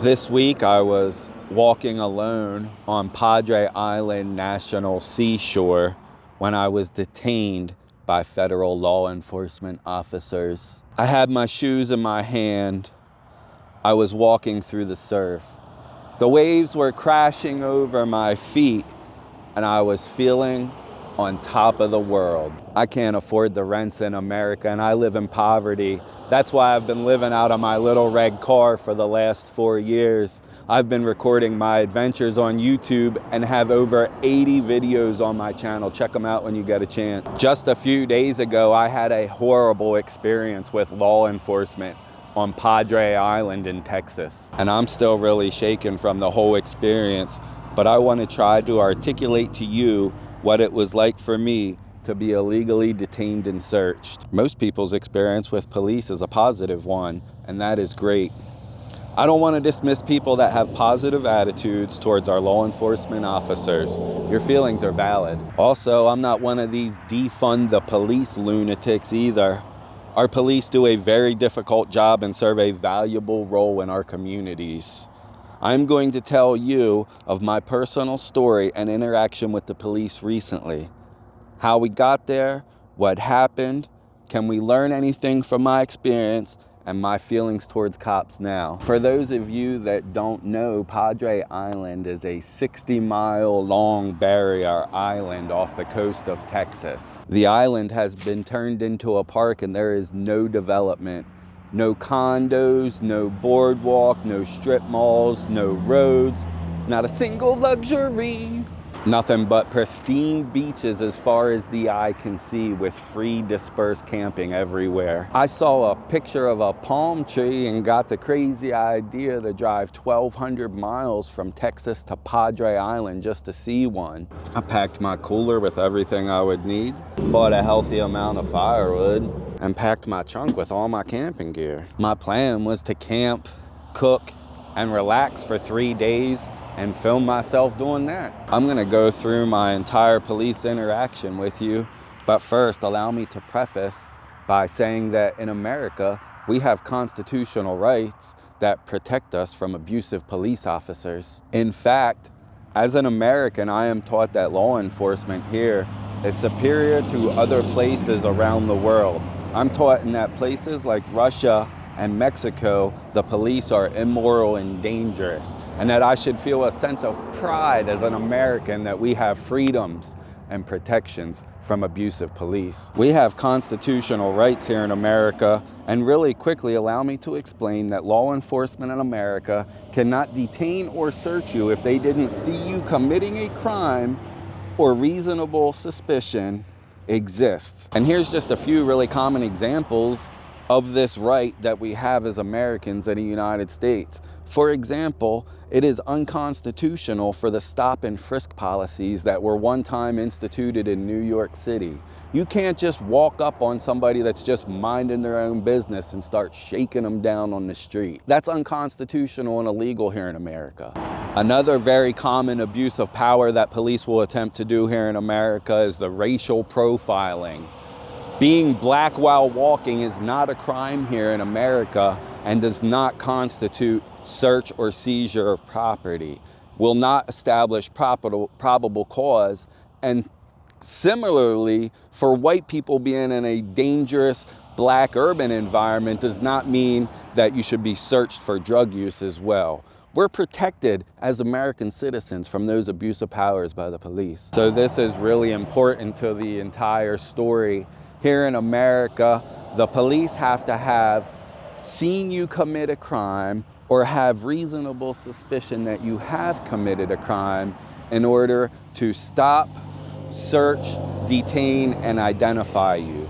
This week I was walking alone on Padre Island National Seashore when I was detained by federal law enforcement officers. I had my shoes in my hand. I was walking through the surf. The waves were crashing over my feet and I was feeling on top of the world. I can't afford the rents in America and I live in poverty. That's why I've been living out of my little red car for the last 4 years. I've been recording my adventures on YouTube and have over 80 videos on my channel. Check them out when you get a chance. Just a few days ago, I had a horrible experience with law enforcement on Padre Island in Texas. And I'm still really shaken from the whole experience, but I want to try to articulate to you what it was like for me to be illegally detained and searched. Most people's experience with police is a positive one, and that is great. I don't want to dismiss people that have positive attitudes towards our law enforcement officers. Your feelings are valid. Also, I'm not one of these defund the police lunatics either. Our police do a very difficult job and serve a valuable role in our communities. I'm going to tell you of my personal story and interaction with the police recently. How we got there, what happened, can we learn anything from my experience, and my feelings towards cops now. For those of you that don't know, Padre Island is a 60-mile long barrier island off the coast of Texas. The island has been turned into a park and there is no development. No condos, no boardwalk, no strip malls, no roads, not a single luxury. Nothing but pristine beaches as far as the eye can see with free dispersed camping everywhere. I saw a picture of a palm tree and got the crazy idea to drive 1,200 miles from Texas to Padre Island just to see one. I packed my cooler with everything I would need, bought a healthy amount of firewood, and packed my trunk with all my camping gear. My plan was to camp, cook, and relax for 3 days and film myself doing that. I'm gonna go through my entire police interaction with you, but first allow me to preface by saying that in America, we have constitutional rights that protect us from abusive police officers. In fact, as an American, I am taught that law enforcement here is superior to other places around the world. I'm taught in that places like Russia and Mexico, the police are immoral and dangerous, and that I should feel a sense of pride as an American that we have freedoms and protections from abusive police. We have constitutional rights here in America, and really quickly allow me to explain that law enforcement in America cannot detain or search you if they didn't see you committing a crime or reasonable suspicion exists. And here's just a few really common examples of this right that we have as Americans in the United States. For example, it is unconstitutional for the stop and frisk policies that were one time instituted in New York City. You can't just walk up on somebody that's just minding their own business and start shaking them down on the street. That's unconstitutional and illegal here in America. Another very common abuse of power that police will attempt to do here in America is the racial profiling. Being black while walking is not a crime here in America and does not constitute search or seizure of property, will not establish probable cause, and similarly, for white people being in a dangerous black urban environment does not mean that you should be searched for drug use as well. We're protected as American citizens from those abuse of powers by the police. So this is really important to the entire story. Here in America, the police have to have seen you commit a crime or have reasonable suspicion that you have committed a crime in order to stop, search, detain, and identify you.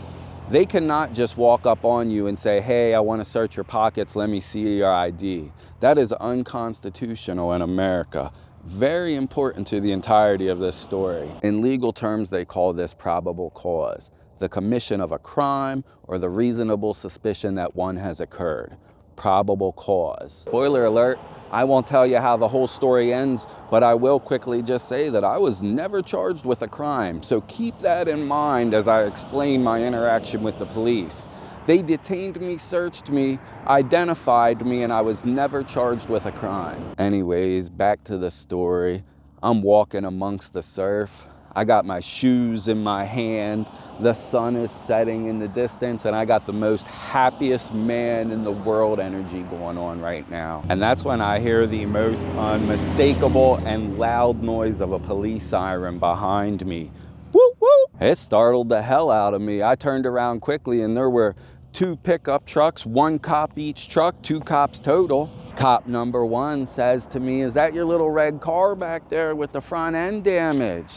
They cannot just walk up on you and say, hey, I want to search your pockets, let me see your ID. That is unconstitutional in America. Very important to the entirety of this story. In legal terms, they call this probable cause. The commission of a crime or the reasonable suspicion that one has occurred. Probable cause. Spoiler alert, I won't tell you how the whole story ends, but I will quickly just say that I was never charged with a crime. So keep that in mind as I explain my interaction with the police. They detained me, searched me, identified me, and I was never charged with a crime. Anyways, back to the story. I'm walking amongst the surf. I got my shoes in my hand. The sun is setting in the distance, and I got the most happiest man in the world energy going on right now. And that's when I hear the most unmistakable and loud noise of a police siren behind me. Woo woo! It startled the hell out of me. I turned around quickly, and there were 2 pickup trucks, 1 cop each truck, 2 cops total. Cop number 1 says to me, "Is that your little red car back there with the front end damage?"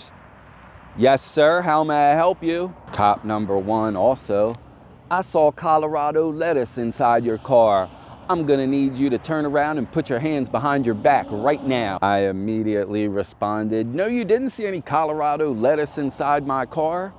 "Yes, sir. How may I help you?" Cop number 1 also, "I saw Colorado lettuce inside your car. I'm gonna need you to turn around and put your hands behind your back right now." I immediately responded, "No, you didn't see any Colorado lettuce inside my car."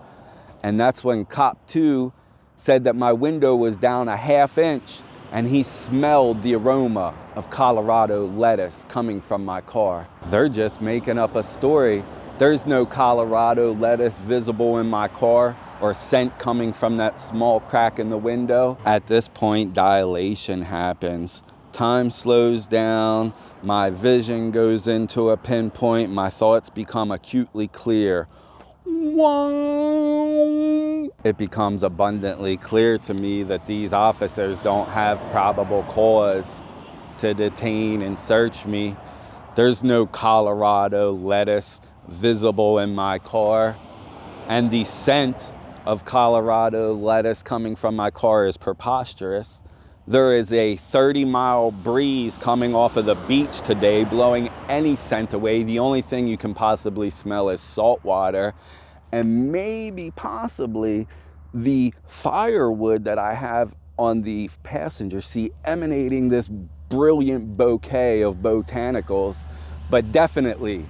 And that's when Cop 2 said that my window was down a ½ inch and he smelled the aroma of Colorado lettuce coming from my car. They're just making up a story. There's no Colorado lettuce visible in my car or scent coming from that small crack in the window. At this point, dilation happens. Time slows down, my vision goes into a pinpoint, my thoughts become acutely clear. It becomes abundantly clear to me that these officers don't have probable cause to detain and search me. There's no Colorado lettuce visible in my car, and the scent of Colorado lettuce coming from my car is preposterous. There is a 30-mile breeze coming off of the beach today, blowing any scent away. The only thing you can possibly smell is salt water, and maybe possibly the firewood that I have on the passenger seat emanating this brilliant bouquet of botanicals. But definitely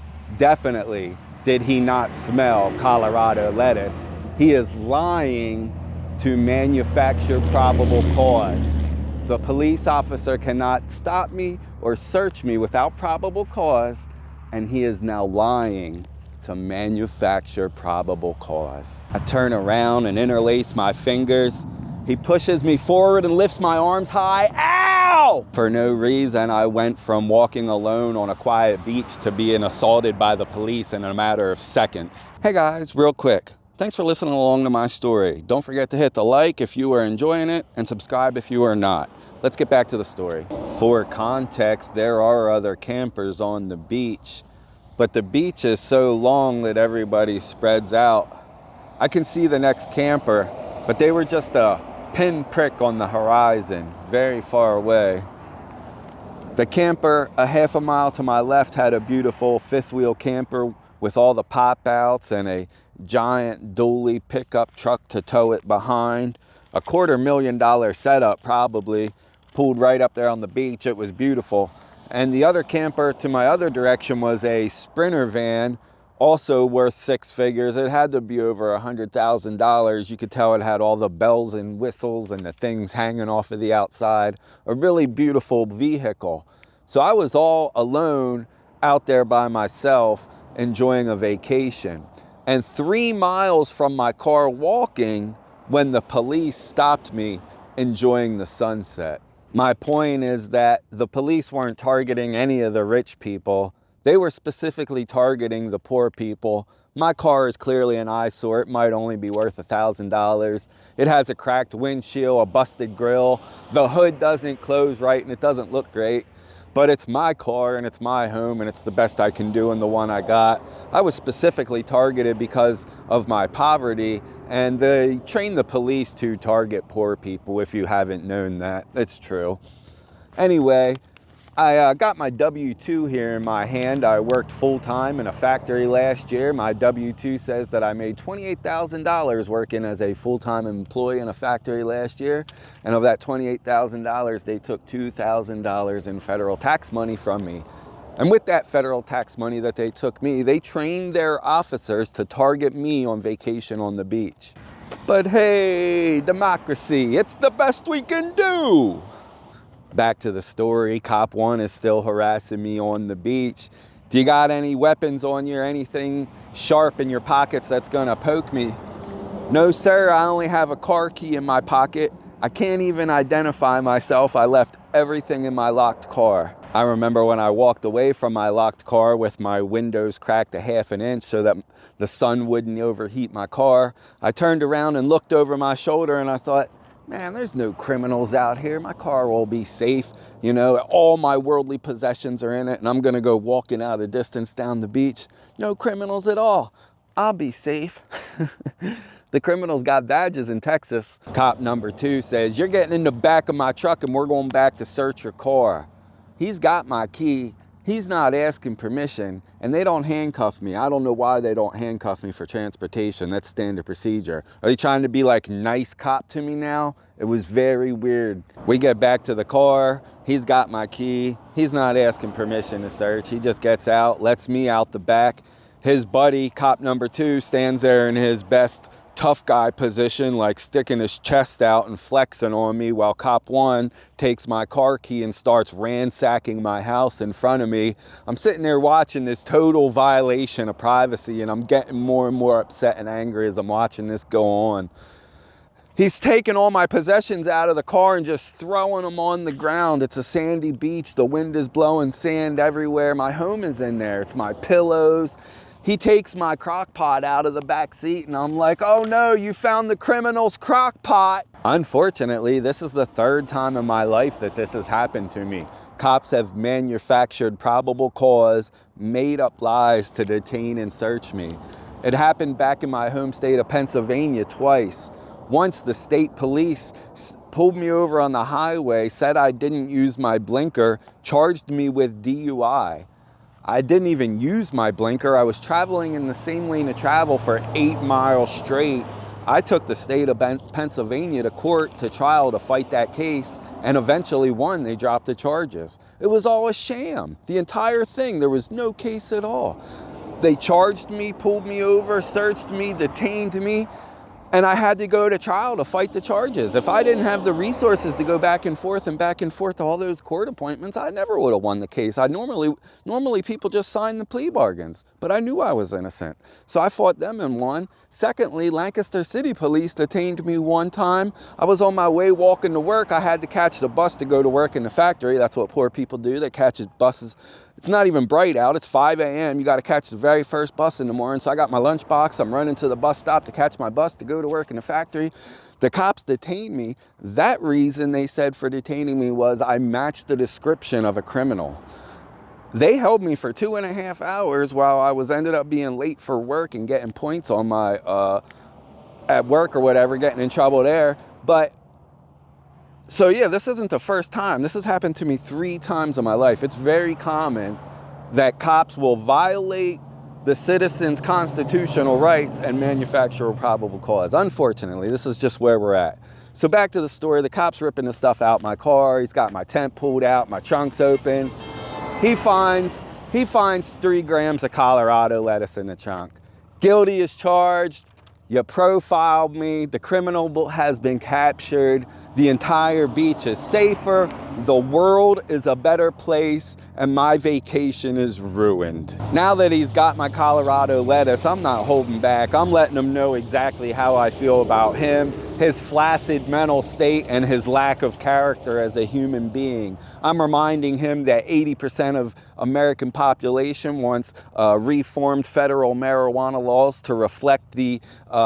did he not smell Colorado lettuce. He is lying to manufacture probable cause. The police officer cannot stop me or search me without probable cause, and he is now lying to manufacture probable cause. I turn around and interlace my fingers. He pushes me forward and lifts my arms high. Ow! For no reason, I went from walking alone on a quiet beach to being assaulted by the police in a matter of seconds. Hey guys, real quick. Thanks for listening along to my story. Don't forget to hit the like if you are enjoying it and subscribe if you are not. Let's get back to the story. For context, there are other campers on the beach, but the beach is so long that everybody spreads out. I can see the next camper, but they were just a pinprick on the horizon, very far away. The camper a ½ mile to my left had a beautiful 5th-wheel camper with all the pop-outs and a giant dually pickup truck to tow it behind. A $250,000 setup probably, pulled right up there on the beach. It was beautiful. And the other camper to my other direction was a Sprinter van, also worth 6 figures. It had to be over $100,000. You could tell it had all the bells and whistles and the things hanging off of the outside. A really beautiful vehicle. So I was all alone out there by myself enjoying a vacation. And 3 miles from my car walking when the police stopped me enjoying the sunset. My point is that the police weren't targeting any of the rich people. They were specifically targeting the poor people. My car is clearly an eyesore. It might only be worth $1,000. It has a cracked windshield, a busted grill. The hood doesn't close right and it doesn't look great. But it's my car and it's my home and it's the best I can do in the one I got. I was specifically targeted because of my poverty, and they train the police to target poor people, if you haven't known that. It's true. Anyway, I got my W-2 here in my hand. I worked full-time in a factory last year. My W-2 says that I made $28,000 working as a full-time employee in a factory last year. And of that $28,000, they took $2,000 in federal tax money from me. And with that federal tax money that they took me, they trained their officers to target me on vacation on the beach. But hey, democracy, it's the best we can do. Back to the story, Cop 1 is still harassing me on the beach. Do you got any weapons on you or anything sharp in your pockets that's gonna poke me? No, sir, I only have a car key in my pocket I can't even identify myself. I left everything in my locked car. I remember when I walked away from my locked car with my windows cracked a ½ an inch so that the sun wouldn't overheat my car. I turned around and looked over my shoulder and I thought, man, there's no criminals out here. My car will be safe. You know, all my worldly possessions are in it and I'm gonna go walking out a distance down the beach. No criminals at all. I'll be safe. The criminals got badges in Texas. Cop number 2 says, you're getting in the back of my truck and we're going back to search your car. He's got my key. He's not asking permission and they don't handcuff me. I don't know why they don't handcuff me for transportation. That's standard procedure. Are they trying to be like nice cop to me now? It was very weird. We get back to the car. He's got my key. He's not asking permission to search. He just gets out, lets me out the back. His buddy, cop number 2, stands there in his best tough guy position, like sticking his chest out and flexing on me, while cop 1 takes my car key and starts ransacking my house in front of me. I'm sitting there watching this total violation of privacy and I'm getting more and more upset and angry as I'm watching this go on. He's taking all my possessions out of the car and just throwing them on the ground. It's a sandy beach. The wind is blowing sand everywhere. My home is in there. It's my pillows. He takes my crock pot out of the back seat and I'm like, oh no, you found the criminal's crock pot. Unfortunately, this is the 3rd time in my life that this has happened to me. Cops have manufactured probable cause, made up lies to detain and search me. It happened back in my home state of Pennsylvania twice. Once the state police pulled me over on the highway, said I didn't use my blinker, charged me with DUI. I didn't even use my blinker. I was traveling in the same lane of travel for 8 miles straight. I took the state of Pennsylvania to court, to trial, to fight that case, and eventually won. They dropped the charges. It was all a sham. The entire thing, there was no case at all. They charged me, pulled me over, searched me, detained me, and I had to go to trial to fight the charges. If I didn't have the resources to go back and forth to all those court appointments, I never would have won the case. Normally people just sign the plea bargains, but I knew I was innocent. So I fought them and won. Secondly, Lancaster City Police detained me one time. I was on my way walking to work. I had to catch the bus to go to work in the factory. That's what poor people do. They catch buses. It's not even bright out. It's 5 a.m. You got to catch the very first bus in the morning. So I got my lunchbox. I'm running to the bus stop to catch my bus to go to work in the factory. The cops detained me. That reason they said for detaining me was I matched the description of a criminal. They held me for 2.5 hours while I ended up being late for work and getting points on my, at work or whatever, getting in trouble there. But so yeah, this isn't the first time. This has happened to me 3 times in my life. It's very common that cops will violate the citizens' constitutional rights and manufacture a probable cause. Unfortunately, this is just where we're at. So back to the story, the cop's ripping the stuff out my car. He's got my tent pulled out, my trunk's open. He finds 3 grams of Colorado lettuce in the trunk. Guilty as charged. You profiled me. The criminal has been captured. The entire beach is safer. The world is a better place and my vacation is ruined. Now that he's got my Colorado lettuce, I'm not holding back. I'm letting him know exactly how I feel about him, his flaccid mental state, and his lack of character as a human being. I'm reminding him that 80% of American population wants reformed federal marijuana laws to reflect the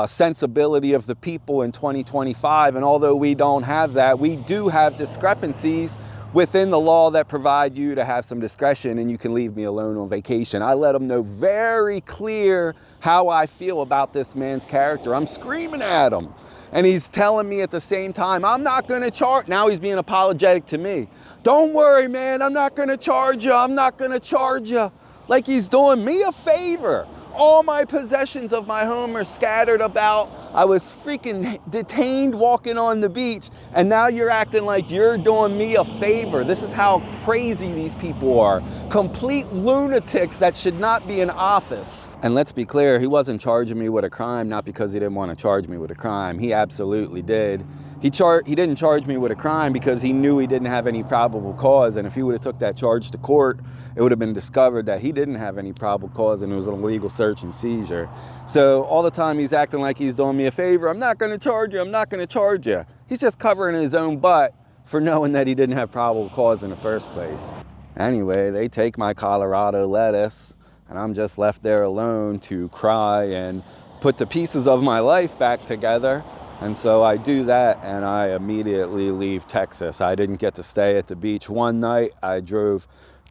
sensibility of the people in 2025. And although we don't have that, we do have discrepancies within the law that provide you to have some discretion and you can leave me alone on vacation. I let him know very clear how I feel about this man's character. I'm screaming at him. And he's telling me at the same time, I'm not gonna charge. Now he's being apologetic to me. Don't worry, man, I'm not gonna charge you. I'm not gonna charge you. Like he's doing me a favor. All my possessions of my home are scattered about. I was freaking detained walking on the beach, and now you're acting like you're doing me a favor. This is how crazy these people are. Complete lunatics that should not be in office. And let's be clear, he wasn't charging me with a crime, not because he didn't want to charge me with a crime. He absolutely did. He didn't charge me with a crime because he knew he didn't have any probable cause, and if he would have took that charge to court, it would have been discovered that he didn't have any probable cause and it was an illegal search and seizure. So all the time he's acting like he's doing me a favor. I'm not going to charge you. I'm not going to charge you. He's just covering his own butt for knowing that he didn't have probable cause in the first place. Anyway, they take my Colorado lettuce and I'm just left there alone to cry and put the pieces of my life back together. And so I do that and I immediately leave Texas. I didn't get to stay at the beach one night. I drove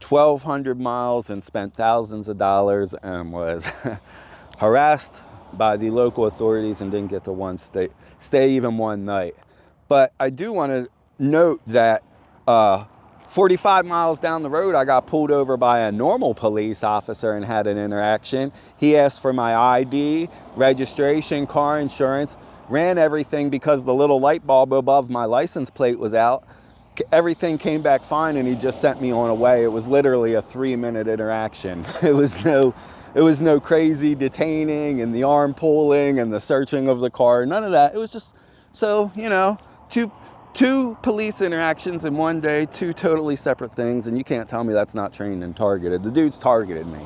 1,200 miles and spent thousands of dollars and was harassed by the local authorities and didn't get to stay even one night. But I do want to note that 45 miles down the road, I got pulled over by a normal police officer and had an interaction. He asked for my ID, registration, car insurance, ran everything because the little light bulb above my license plate was out. Everything came back fine and he just sent me on a way. It was literally a 3-minute interaction. It was no crazy detaining and the arm pulling and the searching of the car, none of that. It was just, so, you know, two police interactions in one day, two totally separate things, and you can't tell me that's not trained and targeted. The dude's targeted me.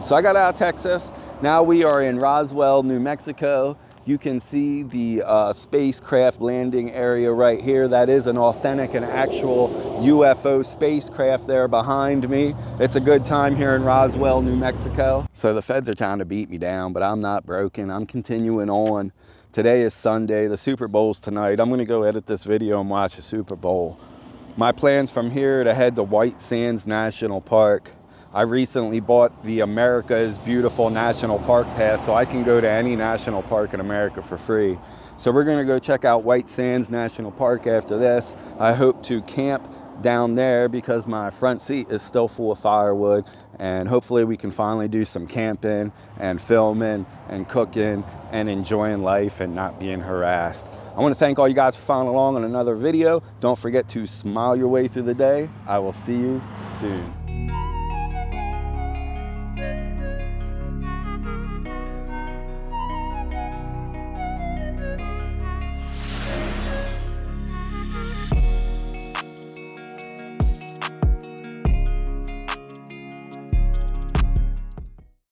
So I got out of Texas. Now we are in Roswell, New Mexico. You can see the spacecraft landing area right here. That is an authentic and actual UFO spacecraft there behind me. It's a good time here in Roswell, New Mexico. So the feds are trying to beat me down, but I'm not broken. I'm continuing on. Today is Sunday. The Super Bowl's tonight. I'm gonna go edit this video and watch the Super Bowl. My plans from here to head to White Sands National Park. I recently bought the America's Beautiful National Park Pass so I can go to any national park in America for free. So we're gonna go check out White Sands National Park after this. I hope to camp down there because my front seat is still full of firewood, and hopefully we can finally do some camping and filming and cooking and enjoying life and not being harassed. I want to thank all you guys for following along on another video. Don't forget to smile your way through the day. I will see you soon.